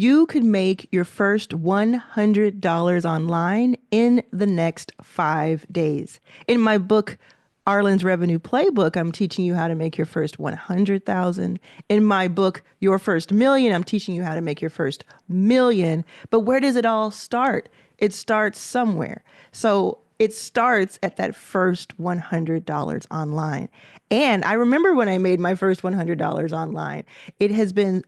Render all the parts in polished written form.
You could make your first $100 online in the next 5 days. In my book, Arlan's Revenue Playbook, I'm teaching you how to make your first 100,000. In my book, Your First Million, I'm teaching you how to make your first million. But where does it all start? It starts somewhere. So it starts at that first $100 online. And I remember when I made my first $100 online, it has been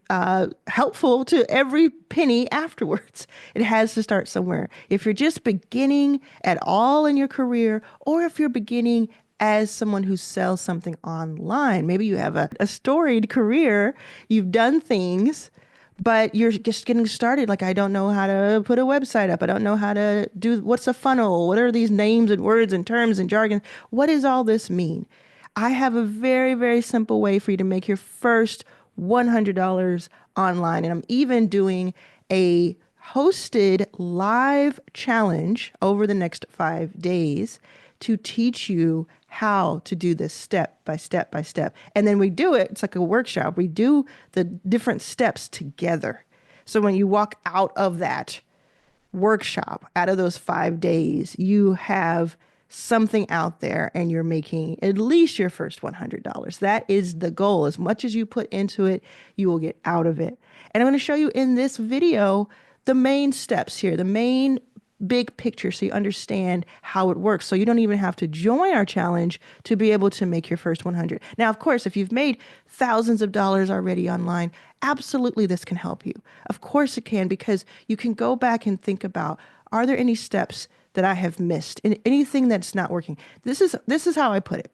helpful to every penny afterwards. It has to start somewhere. If you're just beginning at all in your career, or if you're beginning as someone who sells something online, maybe you have a storied career, you've done things, but you're just getting started. Like, I don't know how to put a website up. I don't know how to do, what's a funnel? What are these names and words and terms and jargon? What does all this mean? I have a very, very simple way for you to make your first $100 online. And I'm even doing a hosted live challenge over the next 5 days to teach you how to do this step by step by step. And then we do it, it's like a workshop. We do the different steps together. So when you walk out of that workshop, out of those 5 days, you have something out there and you're making at least your first $100. That is the goal. As much as you put into it, you will get out of it. And I'm going to show you in this video the main steps here, the main big picture, so you understand how it works. So you don't even have to join our challenge to be able to make your first 100. Now, of course, if you've made thousands of dollars already online, absolutely this can help you. Of course it can, because you can go back and think about, are there any steps that I have missed in anything that's not working? This is how I put it.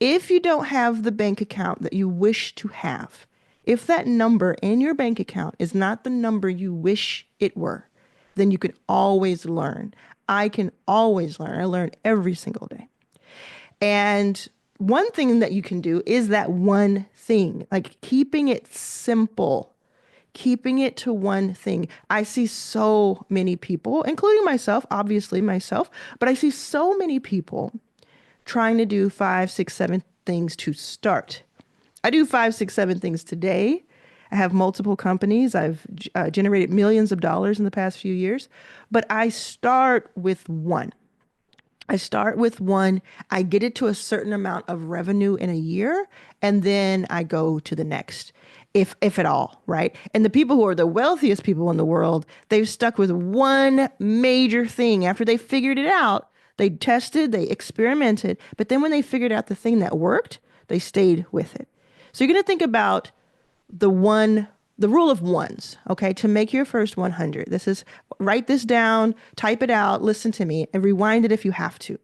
If you don't have the bank account that you wish to have, if that number in your bank account is not the number you wish it were, then you can always learn. I can always learn. I learn every single day. And one thing that you can do is that one thing, like keeping it simple, keeping it to one thing. I see so many people, including myself, obviously myself, but I see so many people trying to do 5, 6, 7 things to start. I do 5, 6, 7 things today. I have multiple companies. I've generated millions of dollars in the past few years, but I start with one. I start with one. I get it to a certain amount of revenue in a year, and then I go to the next, if at all, right? And the people who are the wealthiest people in the world, they've stuck with one major thing. After they figured it out, they tested, they experimented, but then when they figured out the thing that worked, they stayed with it. So you're going to think about the rule of ones, okay, to make your first 100. Write this down, type it out, listen to me, and rewind it if you have to.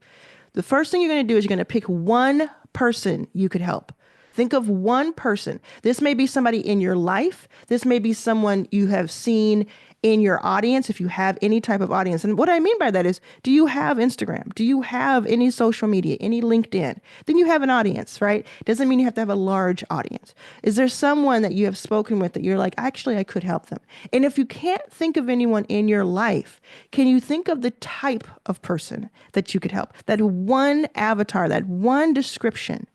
The first thing you're going to do is you're going to pick one person you could help. Think of one person. This may be somebody in your life. This may be someone you have seen in your audience, if you have any type of audience. And what I mean by that is, do you have Instagram? Do you have any social media, any LinkedIn? Then you have an audience, right? Doesn't mean you have to have a large audience. Is there someone that you have spoken with that you're like, actually, I could help them? And if you can't think of anyone in your life, can you think of the type of person that you could help? That one avatar, that one description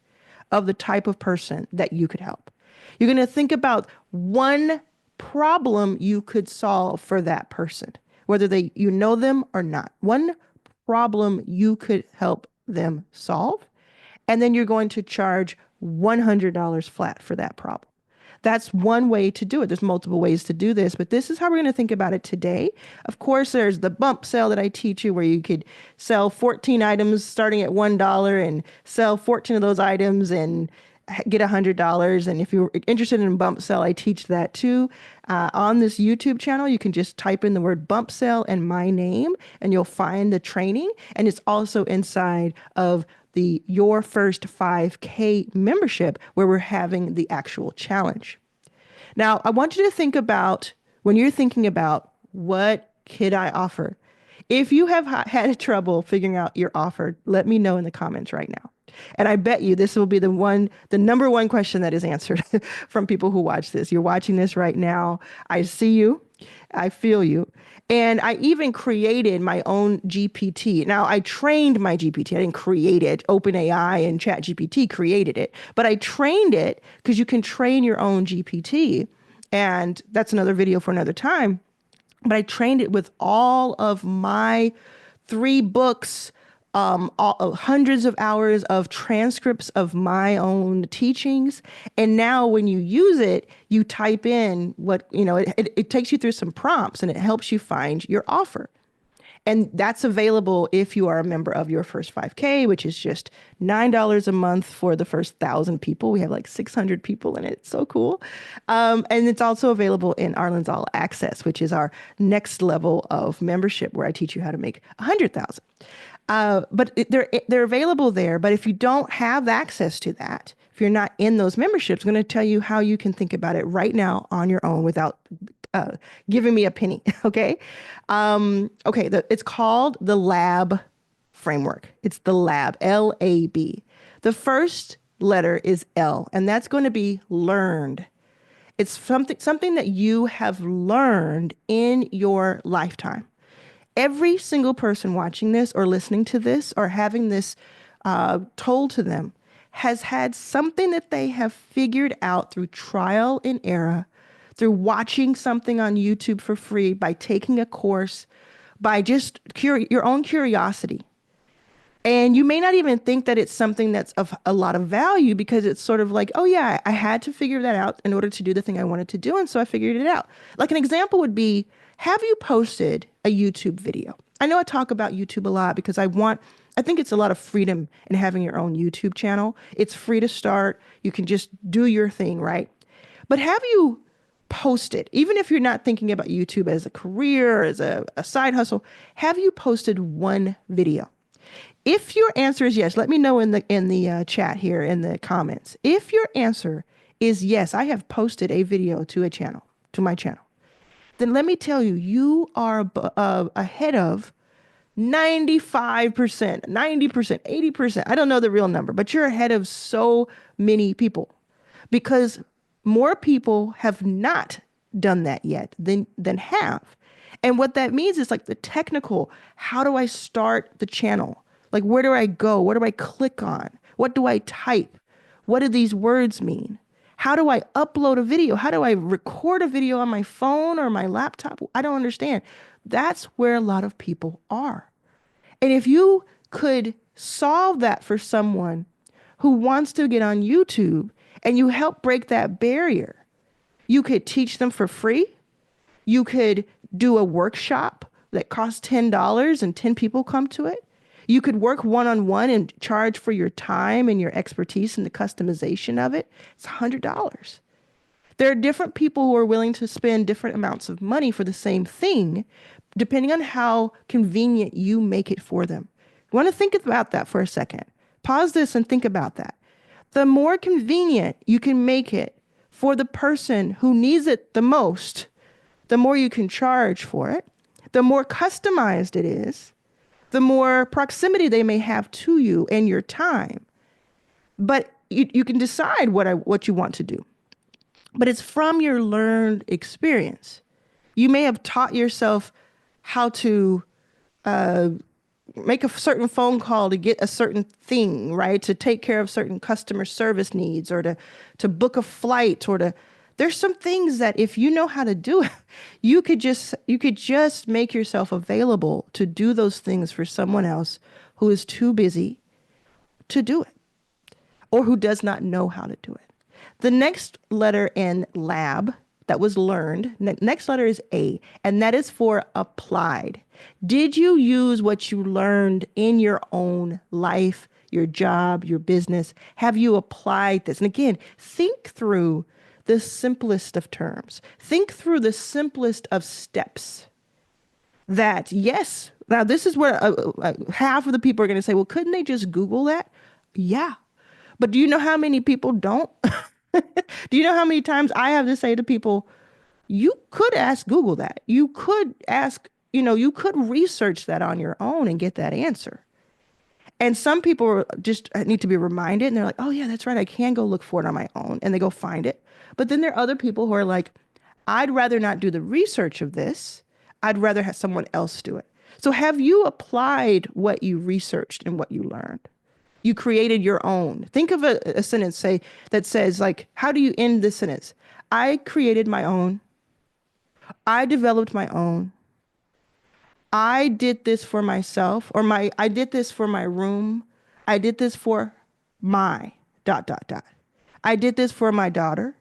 of the type of person that you could help. You're going to think about one problem you could solve for that person, whether you know them or not. One problem you could help them solve. And then you're going to charge $100 flat for that problem. That's one way to do it. There's multiple ways to do this, but this is how we're going to think about it today. Of course, there's the bump sale that I teach you where you could sell 14 items starting at $1 and sell 14 of those items and get $100. And if you're interested in bump sale, I teach that too. On this YouTube channel, you can just type in the word bump sale and my name, and you'll find the training. And it's also inside of the Your First 5K membership where we're having the actual challenge. Now, I want you to think about, when you're thinking about what could I offer? If you have had trouble figuring out your offer, let me know in the comments right now. And I bet you this will be the number one question that is answered from people who watch this. You're watching this right now. I see you. I feel you. And I even created my own GPT. Now, I trained my GPT. I didn't create it. OpenAI and ChatGPT created it. But I trained it because you can train your own GPT. And that's another video for another time. But I trained it with all of my 3 books, hundreds of hours of transcripts of my own teachings. And now when you use it, you type in what, it takes you through some prompts and it helps you find your offer. And that's available if you are a member of Your First 5K, which is just $9 a month for the first 1,000 people. We have like 600 people in it. It's so cool. And it's also available in Arlan's All Access, which is our next level of membership where I teach you how to make 100,000. They're available there. But if you don't have access to that, if you're not in those memberships, I'm going to tell you how you can think about it right now on your own without giving me a penny. Okay. It's called the LAB framework. It's the LAB, LAB. The first letter is L, and that's going to be learned. It's something that you have learned in your lifetime. Every single person watching this or listening to this or having this told to them has had something that they have figured out through trial and error, through watching something on YouTube for free, by taking a course, by just your own curiosity. And you may not even think that it's something that's of a lot of value because it's sort of like, oh yeah, I had to figure that out in order to do the thing I wanted to do. And so I figured it out. Like an example would be, have you posted a YouTube video? I know I talk about YouTube a lot because I think it's a lot of freedom in having your own YouTube channel. It's free to start. You can just do your thing, right? But have you posted, even if you're not thinking about YouTube as a career, as a side hustle, have you posted one video? If your answer is yes, let me know in the chat here in the comments. If your answer is yes, I have posted a video to my channel, then let me tell you, you are ahead of 95%, 90%, 80%. I don't know the real number, but you're ahead of so many people because more people have not done that yet than have. And what that means is like the technical, how do I start the channel? Like, where do I go? What do I click on? What do I type? What do these words mean? How do I upload a video? How do I record a video on my phone or my laptop? I don't understand. That's where a lot of people are. And if you could solve that for someone who wants to get on YouTube and you help break that barrier, you could teach them for free. You could do a workshop that costs $10 and 10 people come to it. You could work one-on-one and charge for your time and your expertise and the customization of it. It's $100. There are different people who are willing to spend different amounts of money for the same thing, depending on how convenient you make it for them. You want to think about that for a second. Pause this and think about that. The more convenient you can make it for the person who needs it the most, the more you can charge for it, the more customized it is, the more proximity they may have to you and your time. But you can decide what you want to do. But it's from your learned experience. You may have taught yourself how to make a certain phone call to get a certain thing, right? To take care of certain customer service needs or to book a flight there's some things that if you know how to do it, you could just make yourself available to do those things for someone else who is too busy to do it or who does not know how to do it. The next letter in lab that was learned, next letter is A, and that is for applied. Did you use what you learned in your own life, your job, your business? Have you applied this? And again, think through the simplest of terms. Think through the simplest of steps. That, yes, now this is where half of the people are going to say, well, couldn't they just Google that? Yeah. But do you know how many people don't? Do you know how many times I have to say to people, you could ask Google that. You could ask, you could research that on your own and get that answer. And some people just need to be reminded and they're like, oh yeah, that's right. I can go look for it on my own, and they go find it. But then there are other people who are like, I'd rather not do the research of this. I'd rather have someone else do it. So have you applied what you researched and what you learned? You created your own. Think of a sentence that says like, how do you end this sentence? I created my own. I developed my own. I did this for myself, or I did this for my room. I did this for my dot dot dot. I did this for my daughter,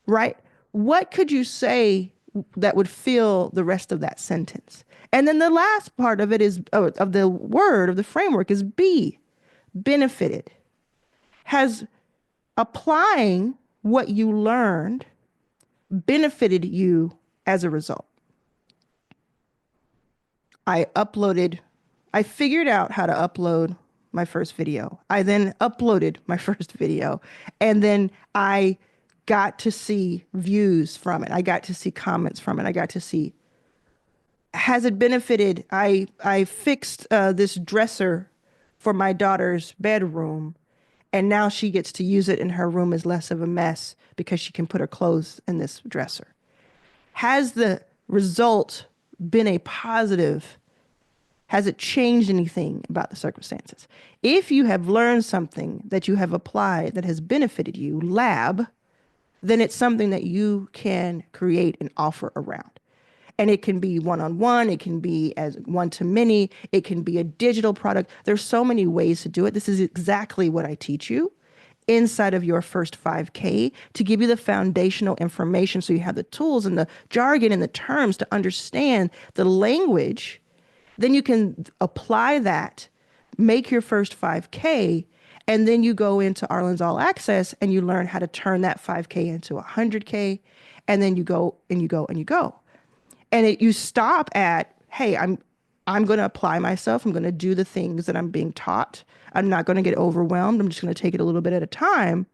right? What could you say that would fill the rest of that sentence? And then the last part of it is of the word of the framework is be, benefited. Has applying what you learned benefited you as a result? I figured out how to upload my first video. I then uploaded my first video, and then I got to see views from it. I got to see comments from it. I got to see, has it benefited? I fixed this dresser for my daughter's bedroom, and now she gets to use it, and her room is less of a mess because she can put her clothes in this dresser. Has the result been a positive? Has it changed anything about the circumstances? If you have learned something that you have applied that has benefited you, then it's something that you can create and offer around. And it can be one-on-one, it can be as one-to-many, it can be a digital product. There's so many ways to do it. This is exactly what I teach you inside of your first 5K to give you the foundational information so you have the tools and the jargon and the terms to understand the language. Then you can apply that, make your first 5K, and then you go into Arlan's All Access and you learn how to turn that 5K into 100K, and then you go and you go and you go. And you stop at, hey, I'm going to apply myself. I'm going to do the things that I'm being taught. I'm not going to get overwhelmed. I'm just going to take it a little bit at a time.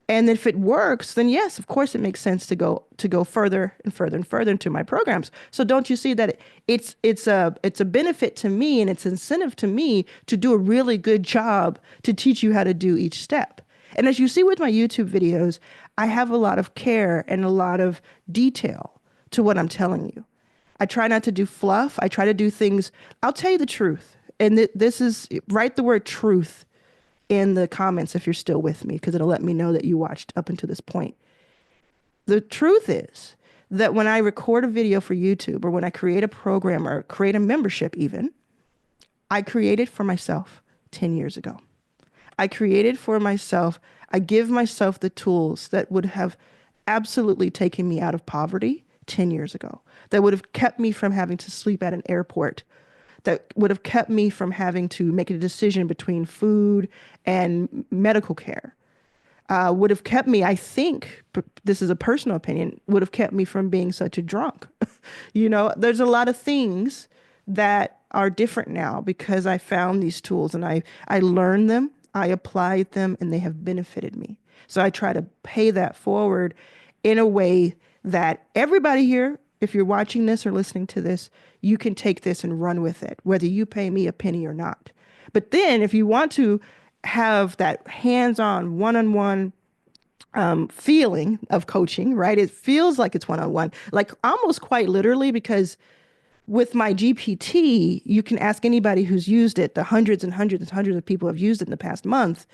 And if it works, then yes, of course, it makes sense to go further and further and further into my programs. So don't you see that it's a benefit to me, and it's incentive to me to do a really good job to teach you how to do each step. And as you see with my YouTube videos, I have a lot of care and a lot of detail to what I'm telling you. I try not to do fluff. I try to do things. I'll tell you the truth. And this is, write the word truth in the comments if you're still with me, because it'll let me know that you watched up until this point. The truth is that when I record a video for YouTube, or when I create a program or create a membership even, I created for myself 10 years ago. I created for myself. I give myself the tools that would have absolutely taken me out of poverty 10 years ago, that would have kept me from having to sleep at an airport, that would have kept me from having to make a decision between food and medical care, would have kept me, I think, this is a personal opinion, would have kept me from being such a drunk. There's a lot of things that are different now because I found these tools and I learned them, I applied them, and they have benefited me. So I try to pay that forward in a way that everybody here, if you're watching this or listening to this, you can take this and run with it, whether you pay me a penny or not. But then if you want to have that hands-on, one-on-one feeling of coaching, right? It feels like it's one-on-one, like almost quite literally, because with my GPT, you can ask anybody who's used it, the hundreds and hundreds and hundreds of people have used it in the past month.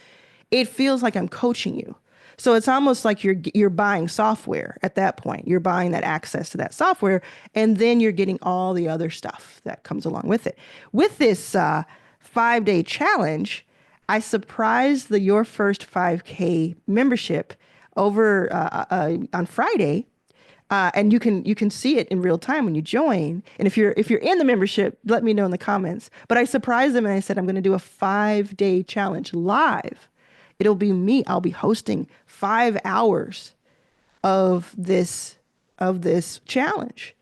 It feels like I'm coaching you. So it's almost like you're buying software at that point. You're buying that access to that software, and then you're getting all the other stuff that comes along with it. With this 5-day challenge, I surprised your first 5K membership over on Friday. And you can see it in real time when you join. And if you're in the membership, let me know in the comments. But I surprised them and I said, I'm going to do a 5-day challenge live. It'll be me. I'll be hosting 5 hours of this challenge.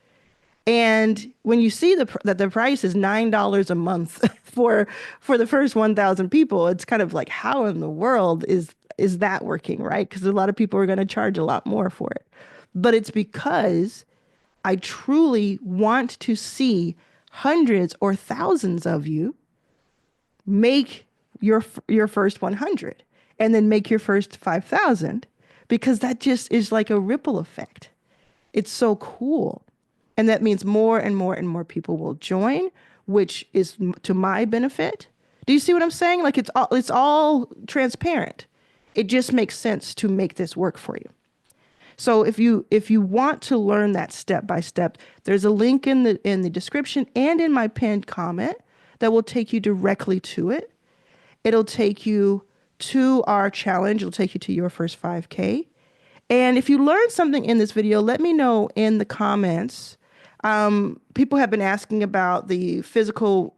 And when you see that the price is $9 a month for the first 1,000 people, it's kind of like, how in the world is that working, right? Because a lot of people are going to charge a lot more for it. But it's because I truly want to see hundreds or thousands of you make your first 100 and then make your first 5,000, because that just is like a ripple effect. It's so cool. And that means more and more and more people will join, which is to my benefit. Do you see what I'm saying? Like it's all transparent. It just makes sense to make this work for you. So if you want to learn that step by step, there's a link in the description and in my pinned comment that will take you directly to it. It'll take you to our challenge. It'll take you to your first 5K. And if you learned something in this video, let me know in the comments. People have been asking about the physical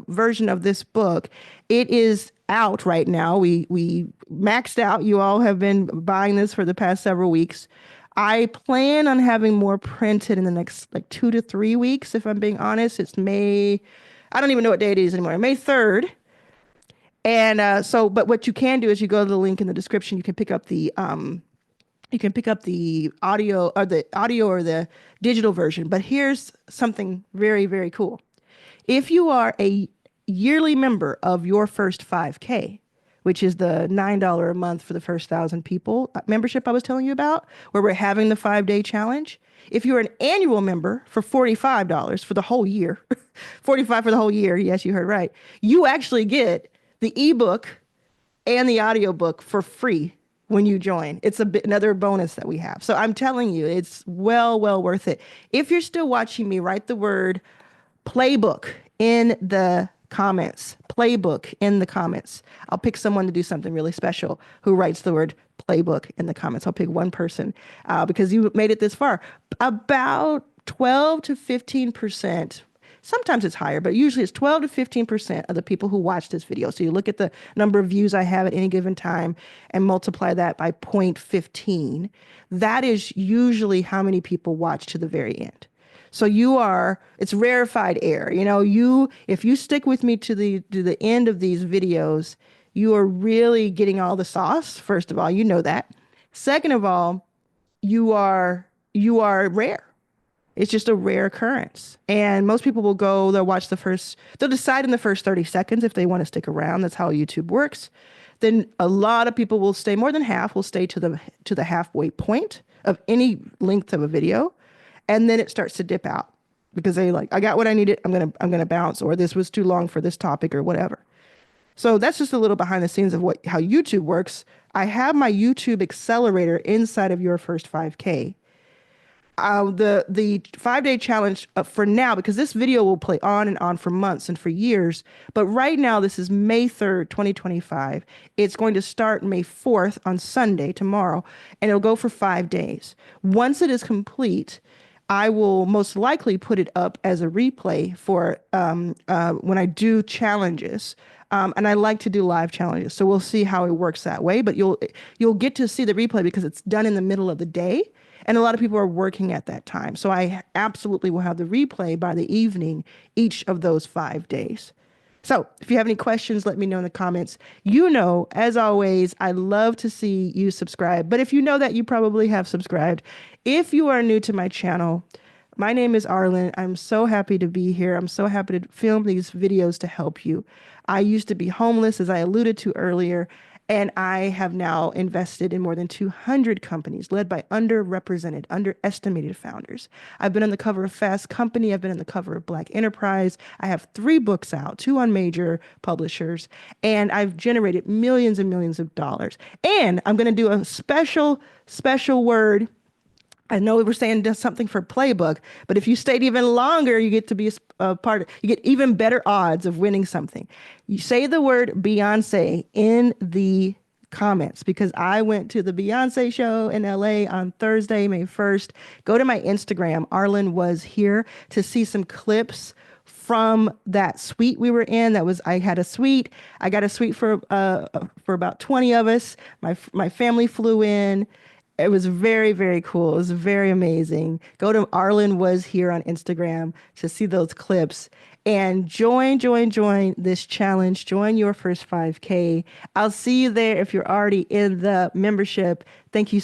version of this book. It is out right now. We maxed out. You all have been buying this for the past several weeks. I plan on having more printed in the next like 2 to 3 weeks, if I'm being honest. It's May, I don't even know what day it is anymore. May 3rd. And but what you can do is you go to the link in the description. You can pick up the audio or the digital version. But here's something very, very cool. If you are a yearly member of your first 5K, which is the $9 a month for the first 1,000 people membership I was telling you about, where we're having the 5-day challenge. If you're an annual member for $45 for the whole year, 45 for the whole year, yes, you heard right, you actually get the ebook and the audiobook for free when you join. It's another bonus that we have. So I'm telling you, it's well worth it. If you're still watching me, write the word playbook in the comments. Playbook in the comments. I'll pick someone to do something really special who writes the word playbook in the comments. I'll pick one person because you made it this far. About 12 to 15%. Sometimes it's higher, but usually it's 12 to 15% of the people who watch this video. So you look at the number of views I have at any given time and multiply that by 0.15. That is usually how many people watch to the very end. So it's rarefied air. If you stick with me to the end of these videos, you are really getting all the sauce. First of all, you know that. Second of all, you are rare. It's just a rare occurrence. And most people they'll decide in the first 30 seconds if they want to stick around. That's how YouTube works. Then a lot of people will stay, more than half will stay to the halfway point of any length of a video. And then it starts to dip out because I got what I needed. I'm going to bounce, or this was too long for this topic or whatever. So that's just a little behind the scenes of how YouTube works. I have my YouTube accelerator inside of your first 5K. The 5-day challenge for now, because this video will play on and on for months and for years. But right now, this is May 3rd, 2025. It's going to start May 4th on Sunday, tomorrow, and it'll go for 5 days. Once it is complete, I will most likely put it up as a replay for when I do challenges. And I like to do live challenges. So we'll see how it works that way. But you'll get to see the replay because it's done in the middle of the day. And a lot of people are working at that time. So I absolutely will have the replay by the evening each of those 5 days. So if you have any questions, let me know in the comments. As always, I love to see you subscribe. But if you know that, you probably have subscribed. If you are new to my channel, my name is Arlan. I'm so happy to be here. I'm so happy to film these videos to help you. I used to be homeless, as I alluded to earlier. And I have now invested in more than 200 companies led by underrepresented, underestimated founders. I've been on the cover of Fast Company. I've been on the cover of Black Enterprise. I have 3 books out, 2 on major publishers, and I've generated millions and millions of dollars. And I'm going to do a special word. I know we were saying something for Playbook, but if you stayed even longer, you get to be a part you get even better odds of winning something. You say the word Beyonce in the comments, because I went to the Beyonce show in LA on Thursday, May 1st. Go to my Instagram, Arlan was here, to see some clips from that suite we were in. I got a suite for about 20 of us. My family flew in. It was very, very cool. It was very amazing. Go to Arlan was here on Instagram to see those clips and join this challenge. Join your first 5K. I'll see you there if you're already in the membership. Thank you